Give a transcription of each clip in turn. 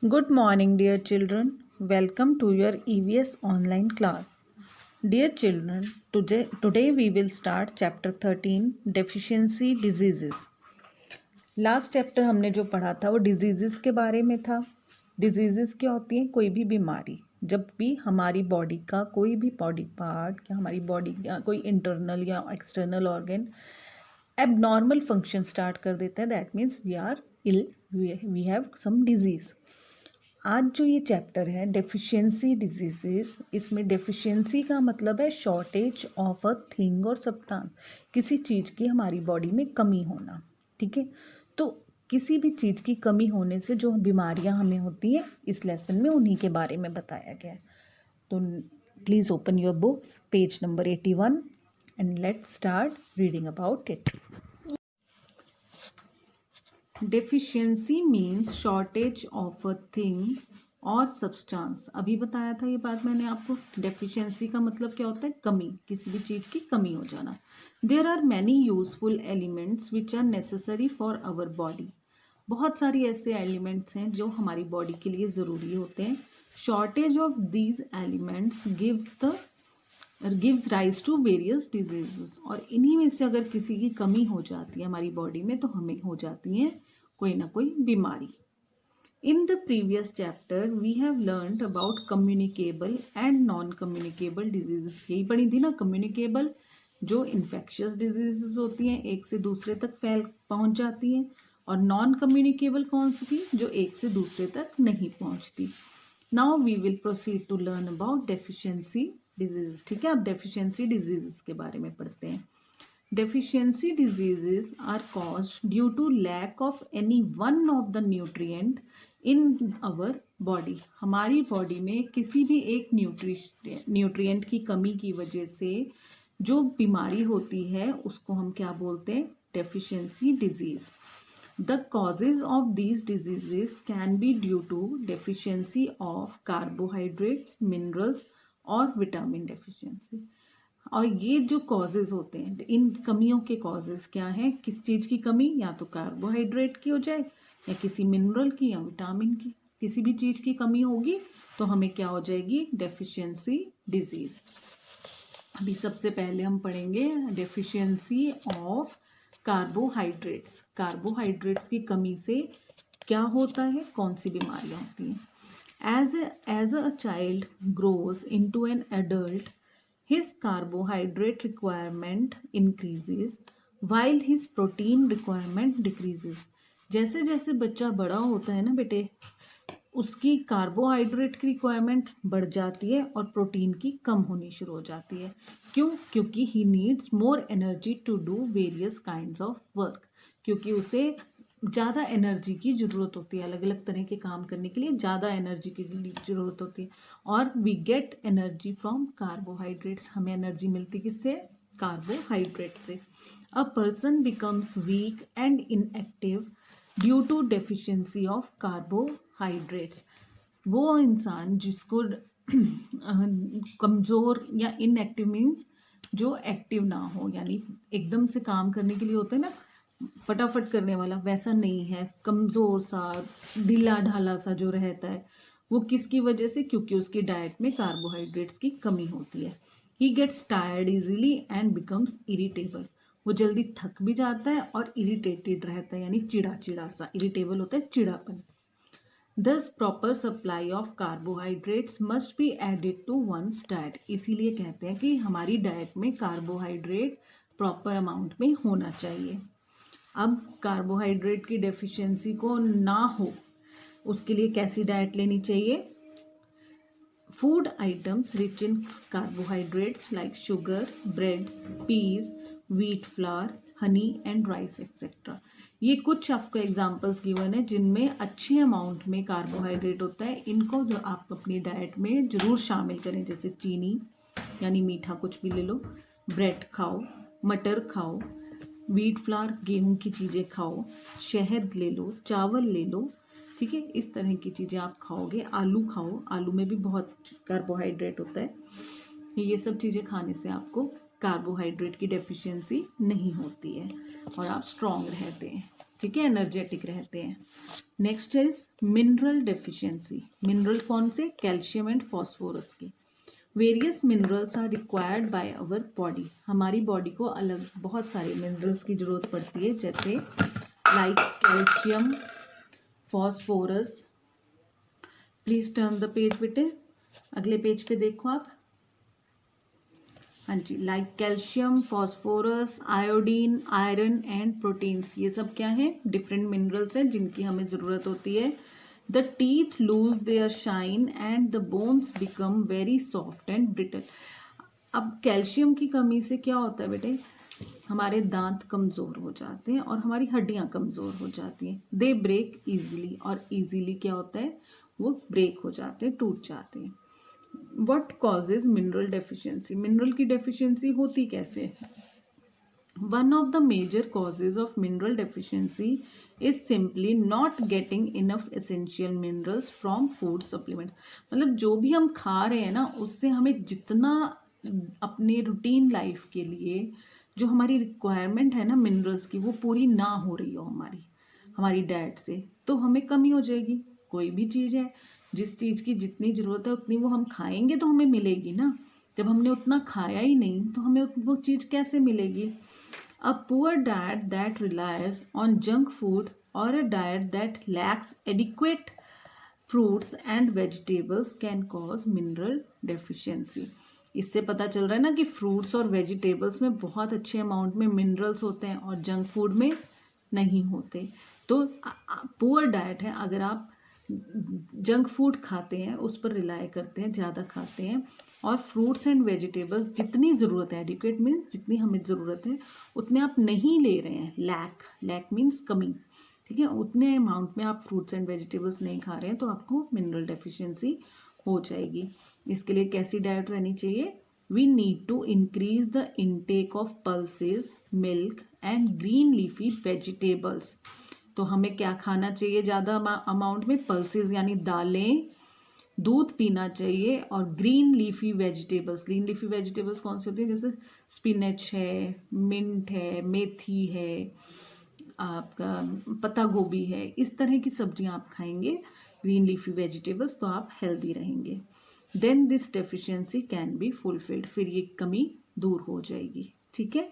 Good morning, dear children. Welcome to your EVS online class. Dear children, today we will start chapter 13 Deficiency Diseases. Last chapter हमने जो पढ़ा था वो disease के बारे में था। डिजीज़ क्या होती हैं? कोई भी बीमारी जब भी हमारी बॉडी का कोई भी बॉडी पार्ट या हमारी बॉडी का कोई इंटरनल या external organ abnormal function start कर देता है, that means we are ill, we have some disease. आज जो ये चैप्टर है डेफिशिएंसी डिजीजेस, इसमें डेफिशिएंसी का मतलब है शॉर्टेज ऑफ अ थिंग और सब्सटेंस, किसी चीज़ की हमारी बॉडी में कमी होना। ठीक है, तो किसी भी चीज़ की कमी होने से जो बीमारियां हमें होती हैं, इस लेसन में उन्हीं के बारे में बताया गया है। तो please open your books, page number 81 and let's start reading about it. Deficiency means shortage of a thing और सब्सटेंस। अभी बताया था ये बात मैंने आपको। डेफिशिएंसी का मतलब क्या होता है? कमी, किसी भी चीज़ की कमी हो जाना। There are many useful elements which are necessary for our body. बहुत सारी ऐसे एलिमेंट्स हैं जो हमारी बॉडी के लिए ज़रूरी होते हैं। Shortage of these elements gives rise to various diseases. और इन्हीं में से अगर किसी की कमी हो जाती है हमारी बॉडी में तो हमें हो जाती है कोई ना कोई बीमारी। In the previous chapter we have learned about communicable and non-communicable diseases। यही पढ़ी थी ना, communicable जो infectious diseases होती हैं, एक से दूसरे तक पहुंच जाती हैं, और non-communicable कौन सी थी? जो एक से दूसरे तक नहीं पहुंचती। Now we will proceed to learn about deficiency diseases। ठीक है, अब deficiency diseases के बारे में पढ़ते हैं। Deficiency diseases are caused due to lack of any one of the nutrient in our body। हमारी बॉडी में किसी भी एक न्यूट्रिएंट की कमी की वजह से जो बीमारी होती है उसको हम क्या बोलते हैं? Deficiency disease. The causes of these diseases can be due to deficiency of carbohydrates, minerals और vitamin deficiency। और ये जो कॉजेज होते हैं, इन कमियों के कॉजेज क्या हैं? किस चीज़ की कमी? या तो कार्बोहाइड्रेट की हो जाए, या किसी मिनरल की, या विटामिन की। किसी भी चीज़ की कमी होगी तो हमें क्या हो जाएगी? Deficiency disease. अभी सबसे पहले हम पढ़ेंगे डेफिशिएंसी ऑफ कार्बोहाइड्रेट्स। कार्बोहाइड्रेट्स की कमी से क्या होता है? कौन सी बीमारियां होती हैं? As a child grows into an adult, his carbohydrate requirement increases while his protein requirement decreases। जैसे जैसे बच्चा बड़ा होता है ना बेटे, उसकी कार्बोहाइड्रेट की रिक्वायरमेंट बढ़ जाती है और प्रोटीन की कम होनी शुरू हो जाती है। क्यों? क्योंकि he needs more energy to do various kinds of work. क्योंकि उसे ज़्यादा एनर्जी की ज़रूरत होती है, अलग अलग तरह के काम करने के लिए ज़्यादा एनर्जी की ज़रूरत होती है। और we get energy from carbohydrates. हमें एनर्जी मिलती किससे? कार्बोहाइड्रेट से। A person becomes weak and inactive due to deficiency of carbohydrates. वो इंसान जिसको कमज़ोर या इनएक्टिव मीन्स जो एक्टिव ना हो, यानी एकदम से काम करने के लिए होते हैं ना, फटाफट करने वाला, वैसा नहीं है, कमज़ोर सा, ढीला ढाला सा जो रहता है, वो किसकी वजह से? क्योंकि उसकी डाइट में कार्बोहाइड्रेट्स की कमी होती है। He gets tired easily and becomes irritable. वो जल्दी थक भी जाता है और इरिटेटेड रहता है, यानी चिड़ा चिड़ा सा। इरिटेबल होता है चिड़ापन। Thus proper supply of carbohydrates must be added to one's diet। इसीलिए कहते हैं कि हमारी डाइट में कार्बोहाइड्रेट प्रॉपर अमाउंट में होना चाहिए। अब कार्बोहाइड्रेट की डेफिशिएंसी को ना हो उसके लिए कैसी डाइट लेनी चाहिए? Food items rich in carbohydrates like sugar, bread, peas, wheat flour, honey and rice et cetera. ये कुछ आपको एग्जांपल्स गिवन है जिनमें अच्छे अमाउंट में कार्बोहाइड्रेट होता है। इनको जो आप अपनी डाइट में ज़रूर शामिल करें, जैसे चीनी यानी मीठा कुछ भी ले लो, ब्रेड खाओ, मटर खाओ, व्हीट फ्लावर गेहूं की चीज़ें खाओ, शहद ले लो, चावल ले लो। ठीक है, इस तरह की चीज़ें आप खाओगे। आलू खाओ, आलू में भी बहुत कार्बोहाइड्रेट होता है। ये सब चीज़ें खाने से आपको कार्बोहाइड्रेट की डेफिशिएंसी नहीं होती है और आप स्ट्रॉन्ग रहते हैं। ठीक है, एनर्जेटिक रहते हैं। Next is mineral deficiency. Mineral कौन से? कैल्शियम एंड फॉस्फोरस के। Various minerals are required by our body. हमारी बॉडी को अलग बहुत सारे मिनरल्स की जरूरत पड़ती है, जैसे like calcium, phosphorus. Please turn the page बेटे, अगले पेज पे देखो आप। हाँ जी, like calcium, phosphorus, iodine, iron and proteins, ये सब क्या है? डिफरेंट मिनरल्स हैं जिनकी हमें ज़रूरत होती है। The teeth lose their shine and the bones become very soft and brittle. अब कैल्शियम की कमी से क्या होता है बेटे? हमारे दांत कमज़ोर हो जाते हैं और हमारी हड्डियां कमज़ोर हो जाती हैं। दे ब्रेक इजीली, और इजीली क्या होता है? वो ब्रेक हो जाते हैं, टूट जाते हैं। What causes mineral deficiency? Mineral की डेफिशिएंसी होती कैसे? One of the major causes of mineral deficiency is simply not getting enough essential minerals from food supplements. मतलब जो भी हम खा रहे हैं ना, उससे हमें जितना अपने रूटीन लाइफ के लिए जो हमारी रिक्वायरमेंट है ना मिनरल्स की, वो पूरी ना हो रही हो हमारी डाइट से, तो हमें कमी हो जाएगी। कोई भी चीज़ है, जिस चीज़ की जितनी ज़रूरत है उतनी वो हम खाएंगे तो हमें मिलेगी ना। जब हमने उतना खाया ही नहीं तो हमें वो चीज़ कैसे मिलेगी? A poor diet that relies on junk food or a diet that lacks adequate fruits and vegetables can cause mineral deficiency. इससे पता चल रहा है ना कि फ्रूट्स और वेजिटेबल्स में बहुत अच्छे अमाउंट में मिनरल्स होते हैं और जंक फूड में नहीं होते। तो पुअर डाइट है, अगर आप जंक फूड खाते हैं, उस पर रिलाई करते हैं, ज़्यादा खाते हैं, और फ्रूट्स एंड वेजिटेबल्स जितनी ज़रूरत है, एडिक्वेट मीन्स जितनी हमें ज़रूरत है उतने आप नहीं ले रहे हैं, लैक मीन्स कमी, ठीक है, उतने अमाउंट में आप फ्रूट्स एंड वेजिटेबल्स नहीं खा रहे हैं, तो आपको मिनरल डेफिशिएंसी हो जाएगी। इसके लिए कैसी डाइट रहनी चाहिए? We need to increase the intake of pulses, milk and green leafy vegetables. तो हमें क्या खाना चाहिए ज़्यादा अमाउंट में? पल्सेस यानी दालें, दूध पीना चाहिए, और green leafy vegetables. Green leafy vegetables कौन सी होती है? जैसे स्पिनच है, मिंट है, मेथी है, आपका पत्ता गोभी है, इस तरह की सब्जियां आप खाएंगे, ग्रीन लीफी वेजिटेबल्स, तो आप हेल्दी रहेंगे। Then this deficiency can be fulfilled, फिर ये कमी दूर हो जाएगी। ठीक है,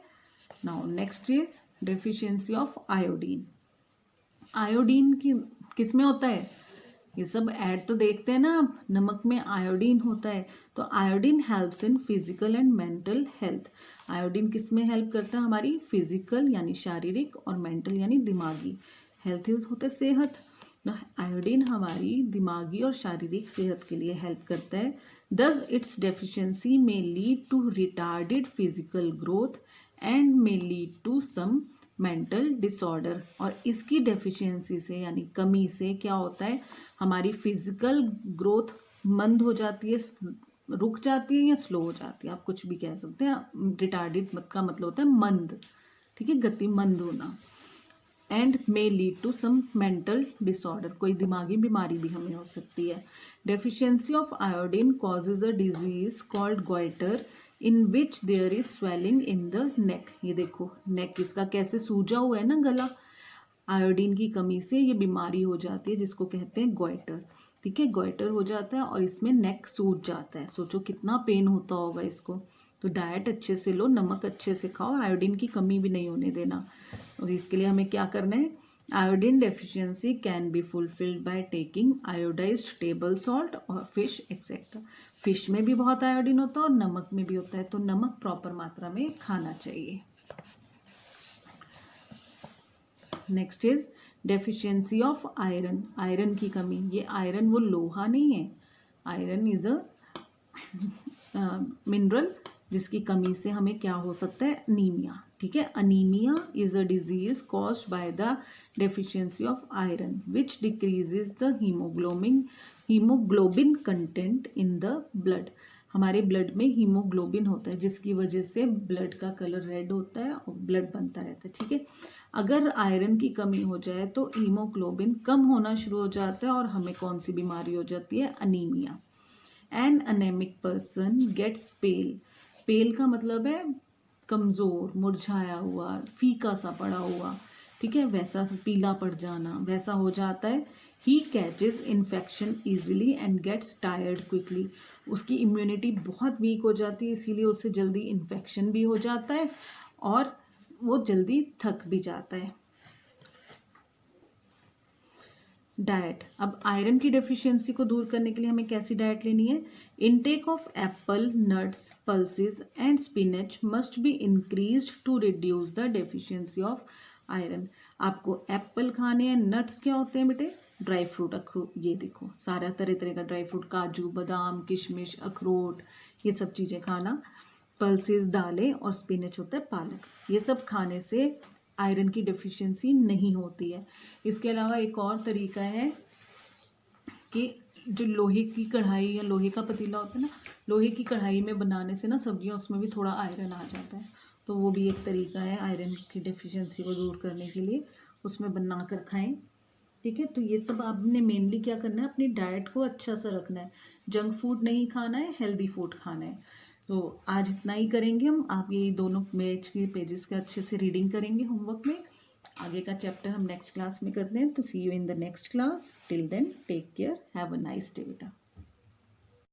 now next is deficiency of iodine. Iodine की किस में होता है? ये सब ऐड तो देखते हैं ना आप, नमक में आयोडीन होता है। तो iodine helps in physical and mental health. Iodine किस में हेल्प करता है? हमारी फिजिकल यानी शारीरिक, और मेंटल यानी दिमागी हेल्थ होता है सेहत। आयोडीन हमारी दिमागी और शारीरिक सेहत के लिए हेल्प करता है। Thus its deficiency may lead to retarded physical growth and may lead to some mental disorder. और इसकी डेफिशिएंसी से यानी कमी से क्या होता है? हमारी फिजिकल ग्रोथ मंद हो जाती है, रुक जाती है या स्लो हो जाती है, आप कुछ भी कह सकते हैं। रिटार्डेड का मतलब होता है मंद, ठीक है, गति मंद होना। And may lead to some mental disorder, कोई दिमागी बीमारी भी हमें हो सकती है। Deficiency of iodine causes a disease called goitre in which there is swelling in the neck. ये देखो नेक इसका कैसे सूजा हुआ है ना गला, आयोडीन की कमी से ये बीमारी हो जाती है जिसको कहते हैं गोइटर। ठीक है, गोइटर हो जाता है और इसमें नेक सूज जाता है। सोचो कितना पेन होता होगा इसको। तो डाइट अच्छे से लो, नमक अच्छे से खाओ, आयोडीन की कमी भी नहीं होने देना। और इसके लिए हमें क्या करना है? Iodine deficiency can be fulfilled by taking iodised table salt और फिश एक्सेट्रा। फिश में भी बहुत आयोडीन होता है और नमक में भी होता है, तो नमक प्रॉपर मात्रा में खाना चाहिए। Next is deficiency of iron. Iron की कमी, ये आयरन वो लोहा नहीं है, आयरन इज अ मिनरल जिसकी कमी से हमें क्या हो सकता है? अनीमिया। ठीक है, anaemia is a disease caused by the deficiency of iron which decreases the haemoglobin content in the blood. हमारे ब्लड में हीमोग्लोबिन होता है जिसकी वजह से ब्लड का कलर रेड होता है और ब्लड बनता रहता है। ठीक है, अगर आयरन की कमी हो जाए तो हीमोग्लोबिन कम होना शुरू हो जाता है और हमें कौन सी बीमारी हो जाती है? अनीमिया। एन अनेमिक पर्सन गेट्स पेल। पेल का मतलब है कमज़ोर, मुरझाया हुआ, फीका सा पड़ा हुआ। ठीक है, वैसा पीला पड़ जाना वैसा हो जाता है। He catches infection easily and gets tired quickly, उसकी इम्यूनिटी बहुत वीक हो जाती है, इसीलिए उससे जल्दी इन्फेक्शन भी हो जाता है और वो जल्दी थक भी जाता है। डाइट, अब आयरन की डेफिशिएंसी को दूर करने के लिए हमें कैसी डाइट लेनी है? Intake of apple, nuts, pulses and spinach must be increased to reduce the deficiency of iron. आपको एप्पल खाने हैं। नट्स क्या होते हैं बेटे? ड्राई फ्रूट, अखरोट, ये देखो सारा तरह तरह का ड्राई फ्रूट, काजू, बादाम, किशमिश, अखरोट, ये सब चीज़ें खाना। पल्सेस दालें, और स्पिनच होता है पालक। ये सब खाने से आयरन की डेफिशिएंसी नहीं होती है। इसके अलावा एक और तरीका है कि जो लोहे की कढ़ाई या लोहे का पतीला होता है ना, लोहे की कढ़ाई में बनाने से ना सब्जियां, उसमें भी थोड़ा आयरन आ जाता है, तो वो भी एक तरीका है आयरन की डेफिशिएंसी को दूर करने के लिए, उसमें बना कर खाएं। ठीक है, तो ये सब आपने मेनली क्या करना है, अपनी डाइट को अच्छा सा रखना है। जंक फूड नहीं खाना है, हेल्दी फूड खाना है। तो आज इतना ही करेंगे हम। आप ये दोनों मैच के पेजेस का अच्छे से रीडिंग करेंगे होमवर्क में। आगे का चैप्टर हम नेक्स्ट क्लास में करते हैं। तो see you in the next class. Till then take care, have a nice day बेटा।